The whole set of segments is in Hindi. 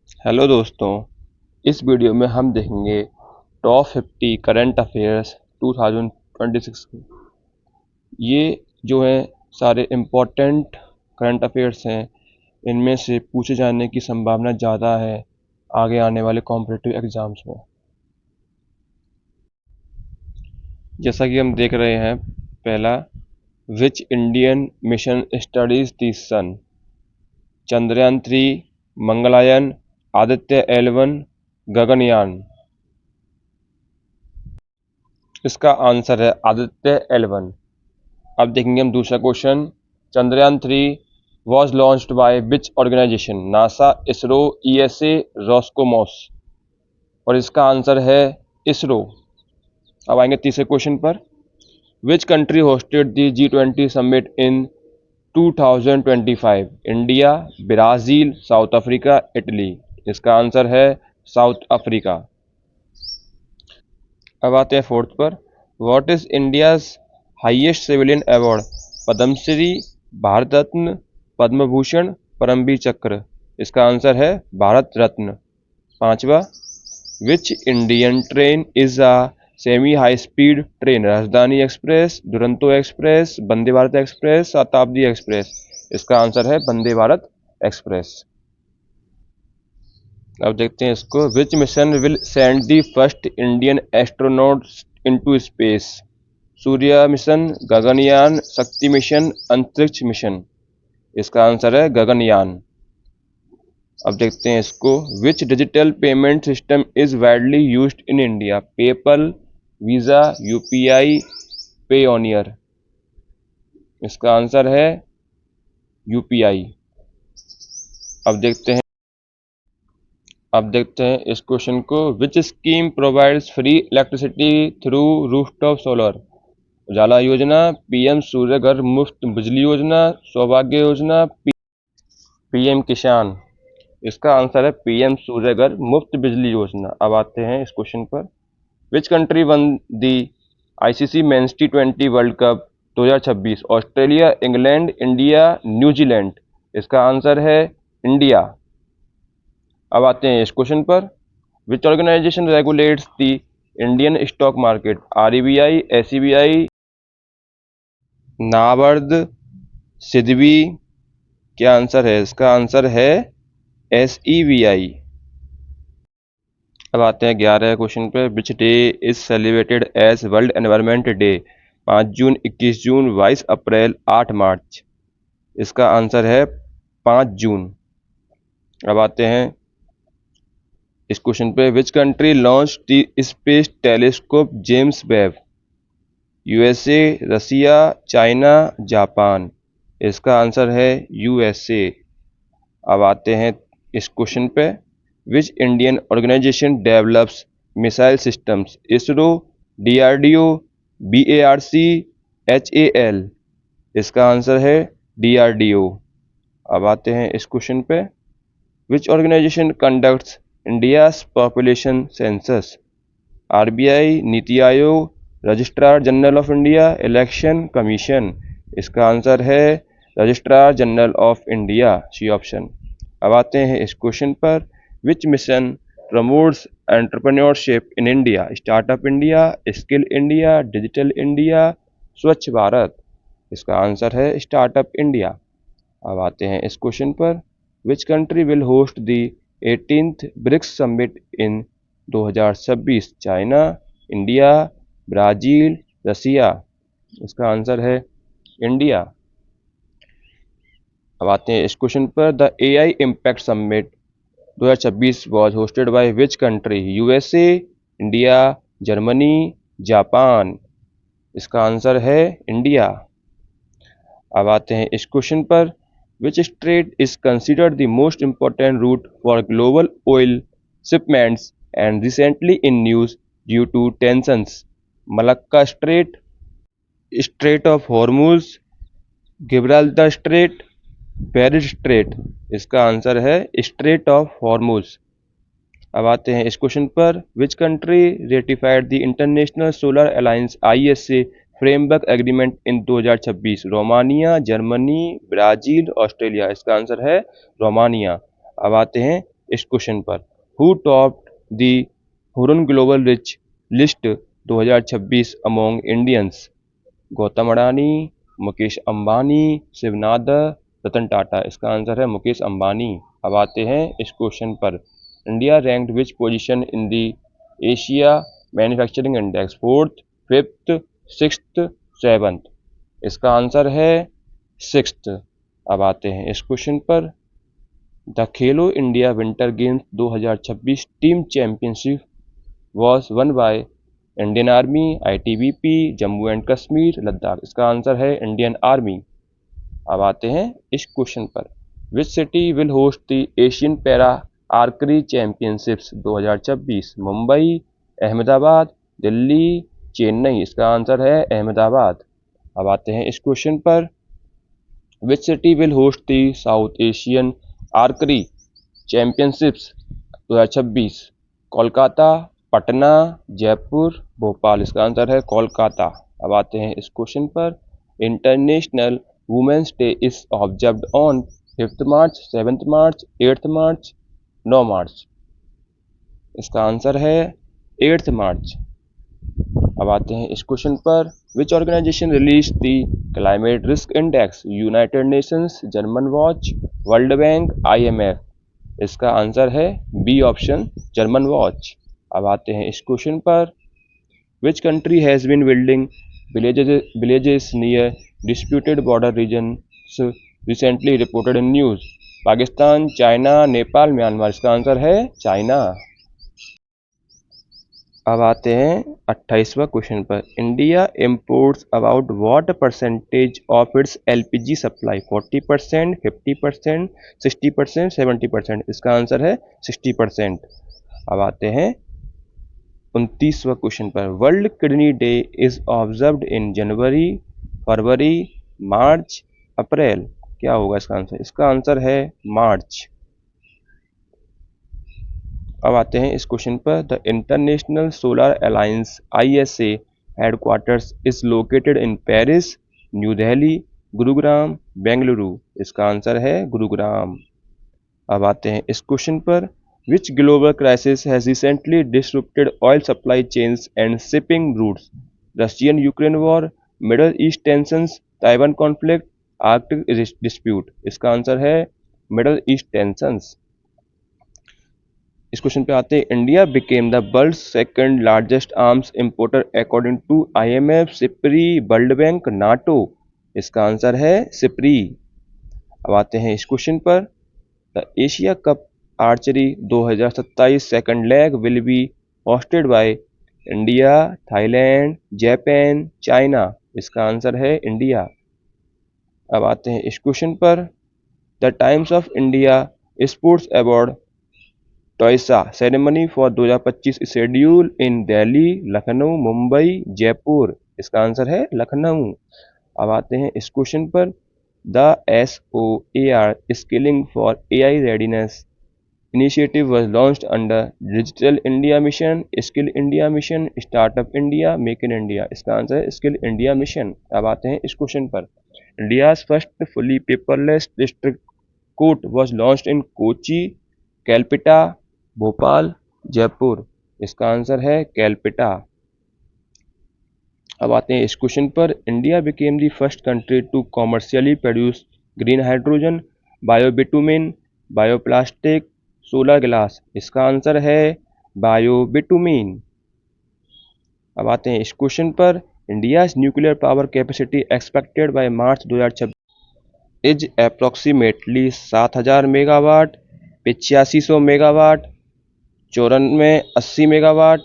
हेलो दोस्तों, इस वीडियो में हम देखेंगे टॉप 50 करंट अफेयर्स 2026 के। ये जो हैं सारे इम्पोर्टेंट करंट अफेयर्स हैं, इनमें से पूछे जाने की संभावना ज़्यादा है आगे आने वाले कॉम्पिटिटिव एग्ज़ाम्स में। जैसा कि हम देख रहे हैं, पहला, which Indian mission studies the sun? Chandrayaan 3, Mangalyaan, Aditya L1, Gaganyaan. इसका आंसर है आदित्य L1। अब देखेंगे हम दूसरा question. Chandrayaan 3 was launched by which organisation? NASA, ISRO, ESA, Roscosmos. और इसका आंसर है इसरो। अब आएंगे तीसरे क्वेश्चन पर। विच country hosted the G20 summit in 2025? India, Brazil, South Africa, Italy. इसका आंसर है साउथ अफ्रीका। अब आते हैं फोर्थ पर। What is India's highest civilian award? Padma Shri, Bharat Ratna, Padma Bhushan, Paramvir Chakra. इसका आंसर है भारत रत्न। पांचवा, which Indian train is a semi high speed train? Rajdhani express, Duronto express, Vande Bharat express, Shatabdi express. इसका आंसर है वंदे भारत एक्सप्रेस। अब देखते हैं इसको। विच mission will send the first Indian astronauts into space? Surya mission, Gaganyaan, शक्ति मिशन, अंतरिक्ष मिशन। इसका आंसर है गगनयान। अब देखते हैं इसको। Which digital payment system is widely used in India? PayPal, Visa, UPI, Payoneer. इसका आंसर है UPI। अब देखते हैं इस क्वेश्चन को। Which scheme provides free electricity through rooftop solar? Ujala Yojana, PM सूर्य घर मुफ्त बिजली योजना, सौभाग्य योजना, PM किसान। इसका आंसर है PM सूर्य घर मुफ्त बिजली योजना। अब आते हैं इस क्वेश्चन पर। Which country one the ICC mains T20 world cup 2026? Australia, England, India, New Zealand. इसका आंसर है इंडिया। अब आते हैं इस क्वेश्चन पर। Which organisation regulates the Indian stock market? RBI, SEBI, NABARD, SIDBI. क्या आंसर है? इसका आंसर है SEBI। अब आते हैं 11 क्वेश्चन पे। Which day is celebrated as world environment day? 5 June, 21 June, 22 April, 8 March. इसका आंसर है 5 जून। अब आते हैं इस क्वेश्चन पे। Which country launch the space telescope James Webb? USA, Russia, China, Japan. इसका आंसर है USA। अब आते हैं इस क्वेश्चन पे। Which Indian organisation develops missile systems? ISRO, DRDO, BARC, HAL। इसका आंसर है DRDO। अब आते हैं इस क्वेश्चन पे। Which organisation conducts India's population census? RBI, NITI Aayog, registrar general of India, election commission. इसका आंसर है registrar general of India, C option. अब आते हैं इस क्वेश्चन पर। विच mission promotes entrepreneurship in India? Startup India, skill India, digital India, स्वच्छ भारत। इसका आंसर है स्टार्टअप इंडिया। अब आते हैं इस क्वेश्चन पर। विच country will host the 18th BRICS summit in 2026? China, India, Brazil, Russia. इसका आंसर है इंडिया। अब आते हैं इस क्वेश्चन पर। The AI impact summit 2026 was hosted by which country? USA, India, Germany, Japan. इसका आंसर है इंडिया। अब आते हैं इस क्वेश्चन पर। Which strait is considered the most important route for global oil shipments and recently in news due to tensions? Malacca strait, strait of Hormuz, Gibraltar strait, Bering strait. इसका आंसर है स्ट्रेट ऑफ हॉर्मुज। अब आते हैं इस क्वेश्चन पर। Which country ratified the international solar alliance ISA framework agreement in 2026? Romania, Germany, Brazil, Australia. इसका आंसर है रोमानिया। अब आते हैं इस क्वेश्चन पर। Who topped the Hurun global rich list 2026 among Indians? Gautam Adani, Mukesh Ambani, Shiv Nadar, Ratan Tata. इसका आंसर है मुकेश अंबानी। अब आते हैं इस क्वेश्चन पर। India ranked which position in the Asia manufacturing index? Fourth, fifth, sixth, seventh? इसका आंसर है सिक्स्थ। अब आते हैं इस क्वेश्चन पर। The Khelo India winter games 2026 team championship was one by Indian army, ITBP, Jammu and Kashmir, Ladakh. इसका आंसर है इंडियन आर्मी। अब आते हैं इस क्वेश्चन पर। Which city will host the Asian para archery championships 2026? Mumbai, Ahmedabad, Delhi, Chennai. इसका आंसर है अहमदाबाद। अब आते हैं इस क्वेश्चन पर। Which city will host the South Asian archery championships 2026? Kolkata, Patna, Jaipur, Bhopal. इसका आंसर है कोलकाता। अब आते हैं इस क्वेश्चन पर। International women's day is observed on 5th March, 7th March, 8th March, 9 March. इसका आंसर है 8th मार्च। अब आते हैं इस क्वेश्चन पर। Which organisation release the climate risk index? United Nations, German Watch, World Bank, IMF। इसका आंसर है बी ऑप्शन, जर्मन वॉच। अब आते हैं इस क्वेश्चन पर। विच country has been building villages near disputed border regions recently reported in news? Pakistan, China, Nepal, Myanmar. इसका आंसर है चाइना। अब आते हैं 28वां क्वेश्चन पर। India imports about what percentage of its LPG supply? 40%, 50%, 60%, 70%? इसका आंसर है 60%। अब आते हैं 29वां क्वेश्चन पर। World Kidney Day is observed in January, February, March, April? क्या होगा इसका आंसर? इसका आंसर है मार्च। अब आते हैं इस क्वेश्चन पर। The international solar alliance ISA headquarters is located in Paris, new Delhi, Gurugram, Bengaluru? इसका आंसर है गुरुग्राम। अब आते हैं इस क्वेश्चन पर। Which global crisis has recently disrupted oil supply chains and shipping routes? Russian Ukraine war, Middle East tensions, Taiwan conflict, Arctic dispute? इसका आंसर है मिडल ईस्ट टेंशंस। इस क्वेश्चन पे आते हैं। India became the world second largest arms importer according to IMF, SIPRI, World Bank, NATO? इसका आंसर है सिप्री। अब आते हैं इस क्वेश्चन पर। The Asia Cup archery 2027 second leg will be hosted by India, Thailand, Japan, China? इसका आंसर है इंडिया। अब आते हैं इस क्वेश्चन पर। The Times of India sports award TOISA ceremony for 2025 schedule in Delhi, Lucknow, Mumbai, Jaipur? इसका आंसर है लखनऊ। अब आते हैं इस क्वेश्चन पर। The SOAR skilling for AI readiness initiative was launched under digital India mission, skill India mission, startup India, make in India? इसका आंसर है स्किल इंडिया मिशन। अब आते हैं इस क्वेश्चन पर। India's first fully paperless district court was launched in Kochi, Kalpetta, Bhopal, Jaipur? इसका आंसर है कैलपिटा। अब आते हैं इस क्वेश्चन पर। India became the first country to commercially produce green hydrogen, biobitumen, bioplastic, solar glass? इसका आंसर है बायोबिटुमिन। अब आते हैं इस क्वेश्चन पर। India's nuclear power capacity expected by March 2026 is approximately 7000 megawatt, 8500 megawatt, 9480 megawatt,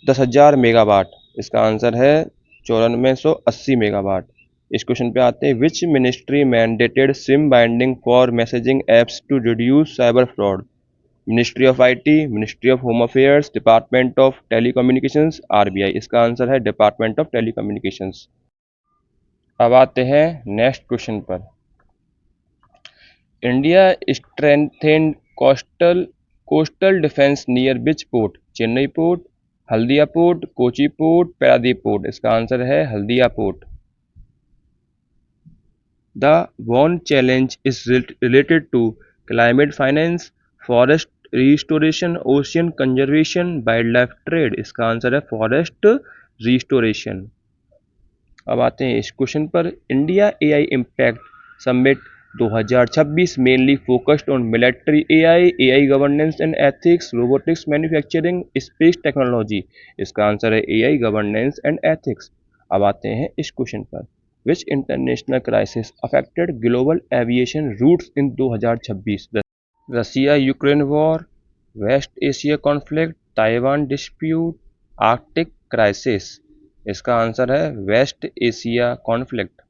10,000 megawatt? इसका आंसर है 9480 मेगावाट। इस क्वेश्चन पे आते हैं। Which ministry mandated SIM binding for messaging apps to reduce cyber fraud? Ministry of IT, ministry of home affairs, department of telecommunications, RBI? इसका आंसर है डिपार्टमेंट ऑफ टेलीकम्युनिकेशंस। अब आते हैं नेक्स्ट क्वेश्चन पर। India strengthened coastal defence near which port? Chennai port, Haldia port, Kochi port, Paradip port? इसका आंसर है Haldia port. The Bonn challenge is related to climate finance, forest restoration, ocean conservation, wildlife trade. इसका आंसर है फॉरेस्ट रिस्टोरेशन। अब आते हैं इस क्वेश्चन पर। India AI impact summit 2026 mainly focused on military AI, AI governance and ethics, robotics, manufacturing, space technology. इसका आंसर है एआई गवर्नेंस एंड एथिक्स। अब आते हैं इस क्वेश्चन पर। Which international crisis affected global aviation routes in 2026? Russia Ukraine war, West Asia conflict, Taiwan dispute, Arctic crisis. इसका आंसर है वेस्ट एशिया कॉन्फ्लिक्ट।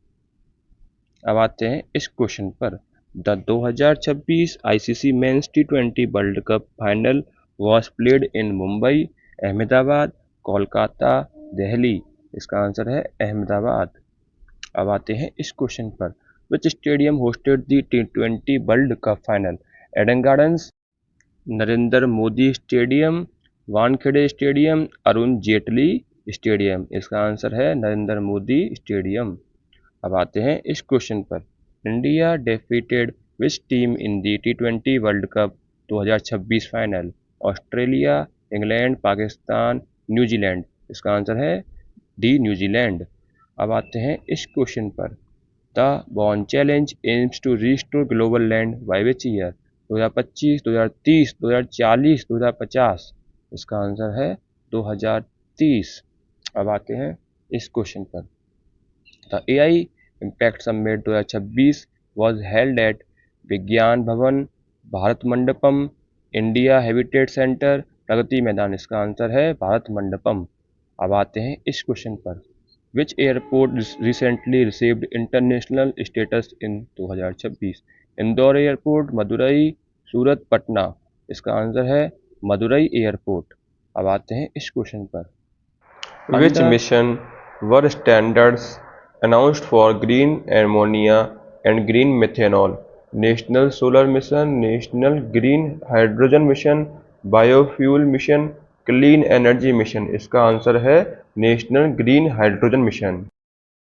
अब आते हैं इस क्वेश्चन पर। The 2026 ICC men's T20 world cup final was played इन मुंबई, अहमदाबाद, कोलकाता, दिल्ली। इसका आंसर है अहमदाबाद। अब आते हैं इस क्वेश्चन पर। Which stadium hosted the T20 world cup final? Eden Gardens, Narendra Modi stadium, Wankhede stadium, Arun Jaitley stadium. इसका आंसर है नरेंद्र मोदी स्टेडियम। अब आते हैं इस क्वेश्चन पर। India defeated which team in the T20 world cup 2026 final? Australia, England, Pakistan, New Zealand. इसका आंसर है डी न्यूजीलैंड। अब आते हैं इस क्वेश्चन पर। The Bonn challenge aims to restore global land by which year? 2025, 2030, 2040, 2050। इसका आंसर है 2030। अब आते हैं इस क्वेश्चन पर। The AI impact summit 2026 was held at Vigyan Bhavan, Bharat Mandapam, India Habitat Centre, Pragati Maidan. इसका आंसर है भारत मंडपम। अब आते हैं इस क्वेश्चन पर। Which airport recently received international status in 2026? Indore airport, Madurai, Surat, Patna. इसका आंसर है मदुरई एयरपोर्ट। अब आते हैं इस क्वेश्चन पर। Which mission were standards announced for green ammonia and green methanol? National Solar Mission, National Green Hydrogen Mission, Biofuel Mission, Clean Energy Mission। इसका आंसर है नेशनल ग्रीन हाइड्रोजन मिशन।